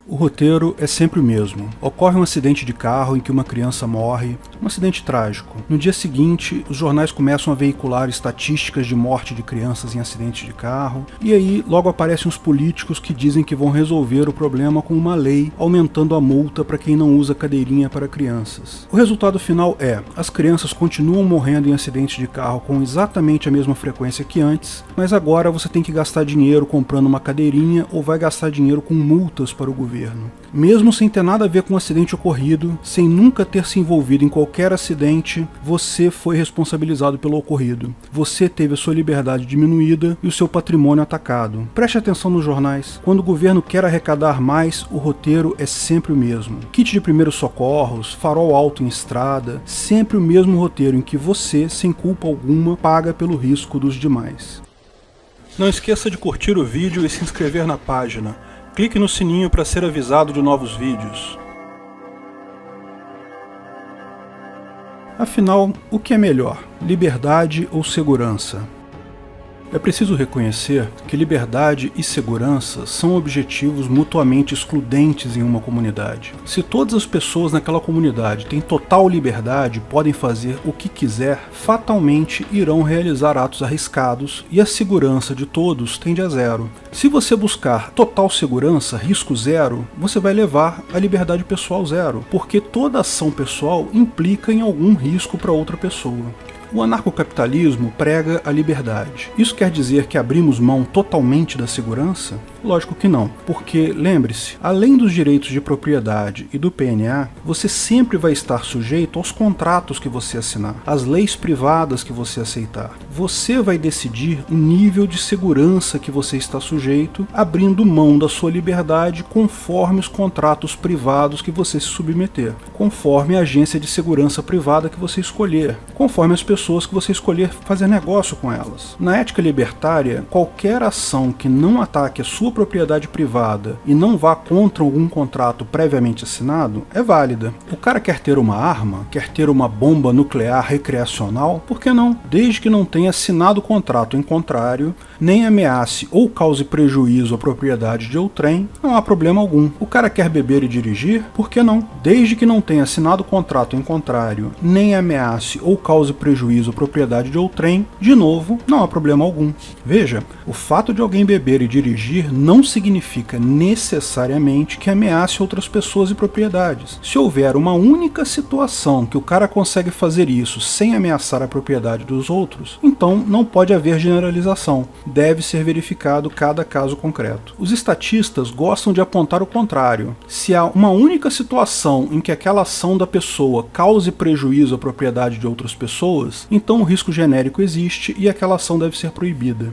O roteiro é sempre o mesmo. Ocorre um acidente de carro em que uma criança morre, um acidente trágico. No dia seguinte, os jornais começam a veicular estatísticas de morte de crianças em acidentes de carro, e aí logo aparecem os políticos que dizem que vão resolver o problema com uma lei, aumentando a multa para quem não usa cadeirinha para crianças. O resultado final é: as crianças continuam morrendo em acidentes de carro com exatamente a mesma frequência que antes, mas agora você tem que gastar dinheiro comprando uma cadeirinha ou vai gastar dinheiro com multas para o governo. Mesmo sem ter nada a ver com o acidente ocorrido, sem nunca ter se envolvido em qualquer acidente, você foi responsabilizado pelo ocorrido. Você teve a sua liberdade diminuída e o seu patrimônio atacado. Preste atenção nos jornais. Quando o governo quer arrecadar mais, o roteiro é sempre o mesmo. Kit de primeiros socorros, farol alto em estrada, sempre o mesmo roteiro em que você, sem culpa alguma, paga pelo risco dos demais. Não esqueça de curtir o vídeo e se inscrever na página. Clique no sininho para ser avisado de novos vídeos. Afinal, o que é melhor, liberdade ou segurança? É preciso reconhecer que liberdade e segurança são objetivos mutuamente excludentes em uma comunidade. Se todas as pessoas naquela comunidade têm total liberdade e podem fazer o que quiser, fatalmente irão realizar atos arriscados e a segurança de todos tende a zero. Se você buscar total segurança, risco zero, você vai levar a liberdade pessoal zero, porque toda ação pessoal implica em algum risco para outra pessoa. O anarcocapitalismo prega a liberdade. Isso quer dizer que abrimos mão totalmente da segurança? Lógico que não, porque, lembre-se, além dos direitos de propriedade e do PNA, você sempre vai estar sujeito aos contratos que você assinar, às leis privadas que você aceitar. Você vai decidir o nível de segurança que você está sujeito, abrindo mão da sua liberdade conforme os contratos privados que você se submeter, conforme a agência de segurança privada que você escolher, conforme as pessoas que você escolher fazer negócio com elas. Na ética libertária, qualquer ação que não ataque a sua propriedade privada e não vá contra algum contrato previamente assinado é válida. O cara quer ter uma arma, quer ter uma bomba nuclear recreacional, por que não? Desde que não tenha assinado contrato em contrário, nem ameace ou cause prejuízo à propriedade de outrem, não há problema algum. O cara quer beber e dirigir, por que não? Desde que não tenha assinado contrato em contrário, nem ameace ou cause prejuízo à propriedade de outrem, de novo, não há problema algum. Veja, o fato de alguém beber e dirigir não significa necessariamente que ameace outras pessoas e propriedades. Se houver uma única situação que o cara consegue fazer isso sem ameaçar a propriedade dos outros, então não pode haver generalização. Deve ser verificado cada caso concreto. Os estatistas gostam de apontar o contrário. Se há uma única situação em que aquela ação da pessoa cause prejuízo à propriedade de outras pessoas, então o risco genérico existe e aquela ação deve ser proibida.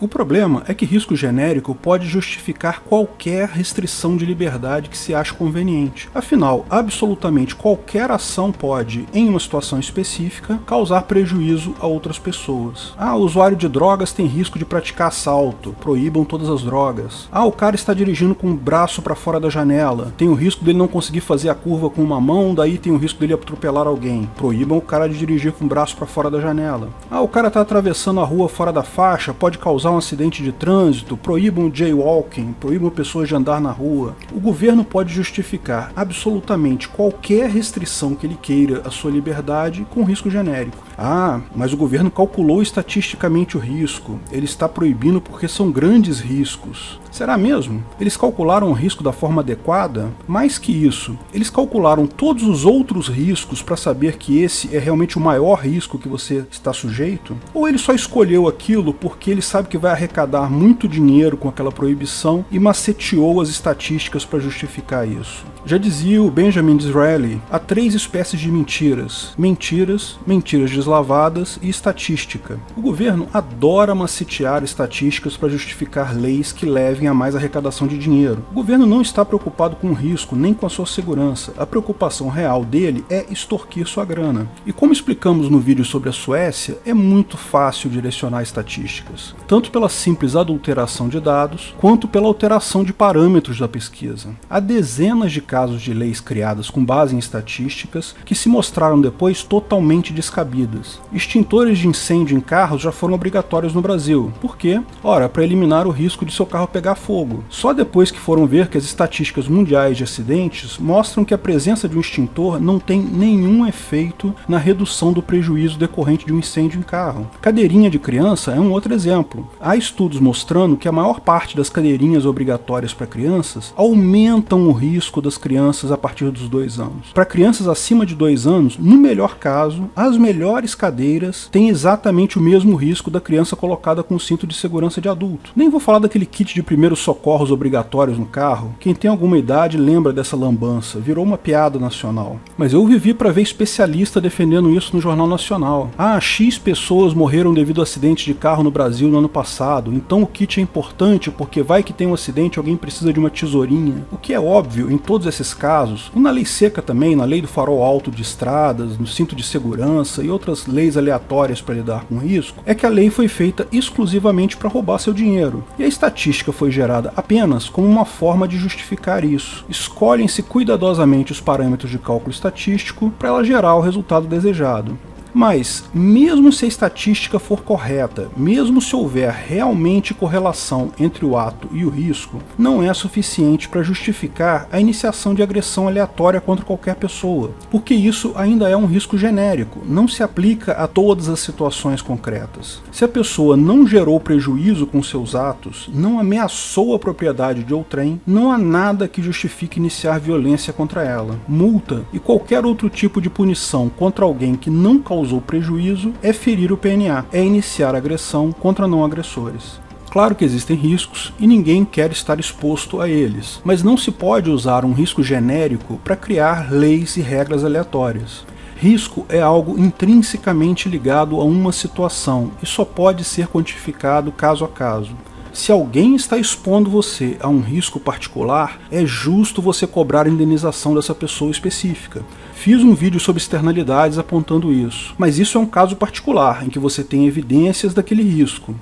O problema é que risco genérico pode justificar qualquer restrição de liberdade que se ache conveniente. Afinal, absolutamente qualquer ação pode, em uma situação específica, causar prejuízo a outras pessoas. Ah, o usuário de drogas tem risco de praticar assalto, proíbam todas as drogas. Ah, o cara está dirigindo com o braço para fora da janela, tem o risco dele não conseguir fazer a curva com uma mão, daí tem o risco dele atropelar alguém. Proíbam o cara de dirigir com o braço para fora da janela. Ah, o cara está atravessando a rua fora da faixa, pode causar um acidente de trânsito, proíbam o jaywalking, proíbam pessoas de andar na rua. O governo pode justificar absolutamente qualquer restrição que ele queira à sua liberdade com risco genérico. Ah, mas o governo calculou estatisticamente o risco, ele está proibindo porque são grandes riscos. Será mesmo? Eles calcularam o risco da forma adequada? Mais que isso, eles calcularam todos os outros riscos para saber que esse é realmente o maior risco que você está sujeito? Ou ele só escolheu aquilo porque ele sabe que vai arrecadar muito dinheiro com aquela proibição e maceteou as estatísticas para justificar isso? Já dizia o Benjamin Disraeli, há 3 espécies de mentiras: mentiras, mentiras deslavadas e estatística. O governo adora macetear estatísticas para justificar leis que levem a mais arrecadação de dinheiro. O governo não está preocupado com o risco, nem com a sua segurança. A preocupação real dele é extorquir sua grana. E como explicamos no vídeo sobre a Suécia, é muito fácil direcionar estatísticas, tanto pela simples adulteração de dados, quanto pela alteração de parâmetros da pesquisa. Há dezenas de casos de leis criadas com base em estatísticas que se mostraram depois totalmente descabidas, medidas. Extintores de incêndio em carros já foram obrigatórios no Brasil. Por quê? Ora, para eliminar o risco de seu carro pegar fogo. Só depois que foram ver que as estatísticas mundiais de acidentes mostram que a presença de um extintor não tem nenhum efeito na redução do prejuízo decorrente de um incêndio em carro. Cadeirinha de criança é um outro exemplo. Há estudos mostrando que a maior parte das cadeirinhas obrigatórias para crianças aumentam o risco das crianças a partir dos 2 anos. Para crianças acima de 2 anos, no melhor caso, as melhores cadeiras têm exatamente o mesmo risco da criança colocada com o cinto de segurança de adulto. Nem vou falar daquele kit de primeiros socorros obrigatórios no carro. Quem tem alguma idade lembra dessa lambança, virou uma piada nacional. Mas eu vivi para ver especialista defendendo isso no Jornal Nacional. X pessoas morreram devido a acidentes de carro no Brasil no ano passado, então o kit é importante porque vai que tem um acidente e alguém precisa de uma tesourinha. O que é óbvio em todos esses casos, e na lei seca também, na lei do farol alto de estradas, no cinto de segurança e outras leis aleatórias para lidar com risco, é que a lei foi feita exclusivamente para roubar seu dinheiro. E a estatística foi gerada apenas como uma forma de justificar isso. Escolhem-se cuidadosamente os parâmetros de cálculo estatístico para ela gerar o resultado desejado. Mas, mesmo se a estatística for correta, mesmo se houver realmente correlação entre o ato e o risco, não é suficiente para justificar a iniciação de agressão aleatória contra qualquer pessoa, porque isso ainda é um risco genérico, não se aplica a todas as situações concretas. Se a pessoa não gerou prejuízo com seus atos, não ameaçou a propriedade de outrem, não há nada que justifique iniciar violência contra ela. Multa e qualquer outro tipo de punição contra alguém que não causou prejuízo é ferir o PNA, é iniciar agressão contra não agressores. Claro que existem riscos e ninguém quer estar exposto a eles, mas não se pode usar um risco genérico para criar leis e regras aleatórias. Risco é algo intrinsecamente ligado a uma situação e só pode ser quantificado caso a caso. Se alguém está expondo você a um risco particular, é justo você cobrar a indenização dessa pessoa específica. Fiz um vídeo sobre externalidades apontando isso, mas isso é um caso particular, em que você tem evidências daquele risco.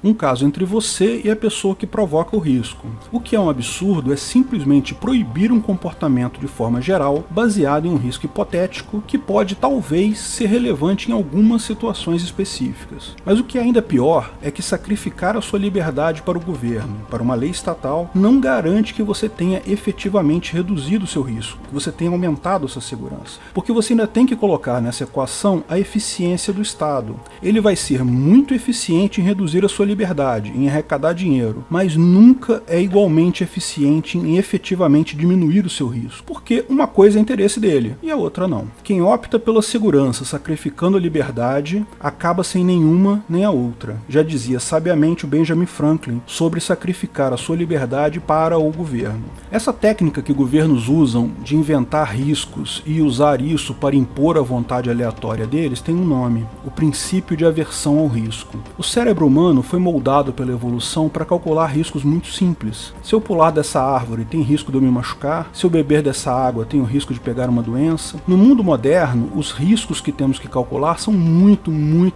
Um caso entre você e a pessoa que provoca o risco. O que é um absurdo é simplesmente proibir um comportamento de forma geral, baseado em um risco hipotético, que pode talvez ser relevante em algumas situações específicas. Mas o que é ainda pior é que sacrificar a sua liberdade para o governo, para uma lei estatal, não garante que você tenha efetivamente reduzido o seu risco, que você tenha aumentado a sua segurança. Porque você ainda tem que colocar nessa equação a eficiência do Estado. Ele vai ser muito eficiente em reduzir a sua liberdade, em arrecadar dinheiro, mas nunca é igualmente eficiente em efetivamente diminuir o seu risco, porque uma coisa é interesse dele e a outra não. Quem opta pela segurança sacrificando a liberdade acaba sem nenhuma nem a outra. Já dizia sabiamente o Benjamin Franklin sobre sacrificar a sua liberdade para o governo. Essa técnica que governos usam de inventar riscos e usar isso para impor a vontade aleatória deles tem um nome: o princípio de aversão ao risco. O cérebro humano foi moldado pela evolução para calcular riscos muito simples. Se eu pular dessa árvore, tem risco de eu me machucar? Se eu beber dessa água, tenho risco de pegar uma doença? No mundo moderno, os riscos que temos que calcular são muito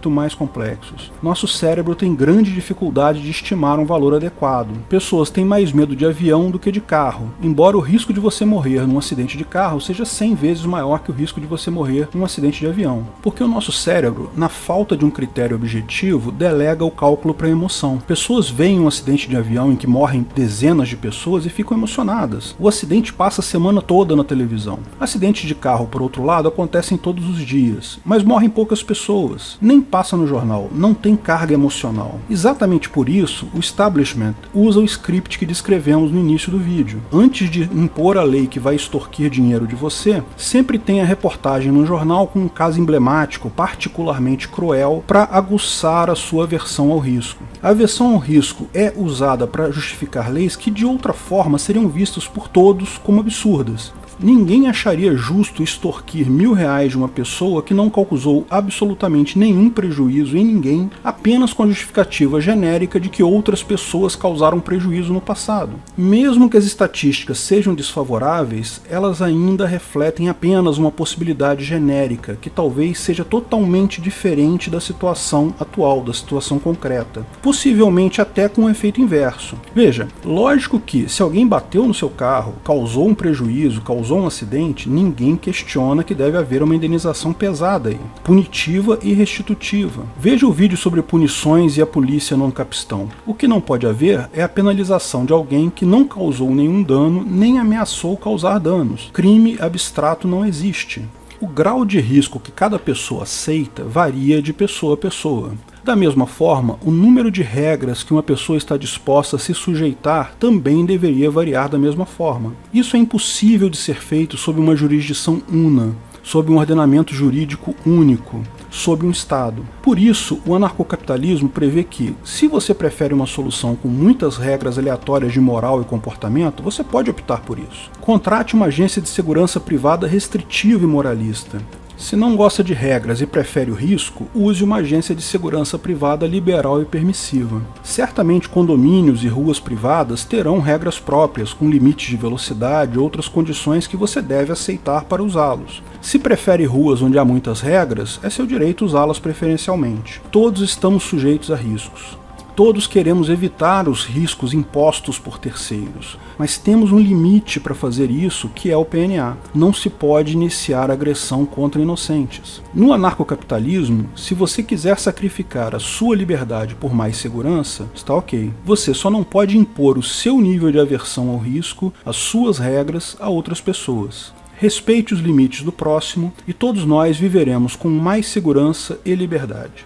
mais complexos. Nosso cérebro tem grande dificuldade de estimar um valor adequado. Pessoas têm mais medo de avião do que de carro, embora o risco de você morrer num acidente de carro seja 100 vezes maior que o risco de você morrer num acidente de avião. Porque o nosso cérebro, na falta de um critério objetivo, delega o cálculo para emoção. Pessoas veem um acidente de avião em que morrem dezenas de pessoas e ficam emocionadas. O acidente passa a semana toda na televisão. Acidentes de carro, por outro lado, acontecem todos os dias, mas morrem poucas pessoas. Nem passa no jornal, não tem carga emocional. Exatamente por isso, o establishment usa o script que descrevemos no início do vídeo. Antes de impor a lei que vai extorquir dinheiro de você, sempre tem a reportagem no jornal com um caso emblemático, particularmente cruel, para aguçar a sua aversão ao risco. A aversão ao risco é usada para justificar leis que de outra forma seriam vistas por todos como absurdas. Ninguém acharia justo extorquir R$1.000 de uma pessoa que não causou absolutamente nenhum prejuízo em ninguém, apenas com a justificativa genérica de que outras pessoas causaram prejuízo no passado. Mesmo que as estatísticas sejam desfavoráveis, elas ainda refletem apenas uma possibilidade genérica, que talvez seja totalmente diferente da situação atual, da situação concreta. Possivelmente até com um efeito inverso. Veja, lógico que se alguém bateu no seu carro, causou um prejuízo, causou causou um acidente, ninguém questiona que deve haver uma indenização pesada aí, punitiva e restitutiva. Veja o vídeo sobre punições e a polícia no Ancapistão. O que não pode haver é a penalização de alguém que não causou nenhum dano nem ameaçou causar danos. Crime abstrato não existe. O grau de risco que cada pessoa aceita varia de pessoa a pessoa. Da mesma forma, o número de regras que uma pessoa está disposta a se sujeitar também deveria variar da mesma forma. Isso é impossível de ser feito sob uma jurisdição una, sob um ordenamento jurídico único, sob um Estado. Por isso, o anarcocapitalismo prevê que, se você prefere uma solução com muitas regras aleatórias de moral e comportamento, você pode optar por isso. Contrate uma agência de segurança privada restritiva e moralista. Se não gosta de regras e prefere o risco, use uma agência de segurança privada liberal e permissiva. Certamente condomínios e ruas privadas terão regras próprias, com limites de velocidade e outras condições que você deve aceitar para usá-los. Se prefere ruas onde há muitas regras, é seu direito usá-las preferencialmente. Todos estamos sujeitos a riscos. Todos queremos evitar os riscos impostos por terceiros, mas temos um limite para fazer isso, que é o PNA. Não se pode iniciar agressão contra inocentes. No anarcocapitalismo, se você quiser sacrificar a sua liberdade por mais segurança, está ok. Você só não pode impor o seu nível de aversão ao risco, as suas regras, a outras pessoas. Respeite os limites do próximo e todos nós viveremos com mais segurança e liberdade.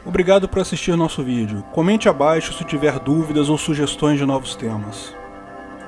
Obrigado por assistir nosso vídeo. Comente abaixo se tiver dúvidas ou sugestões de novos temas.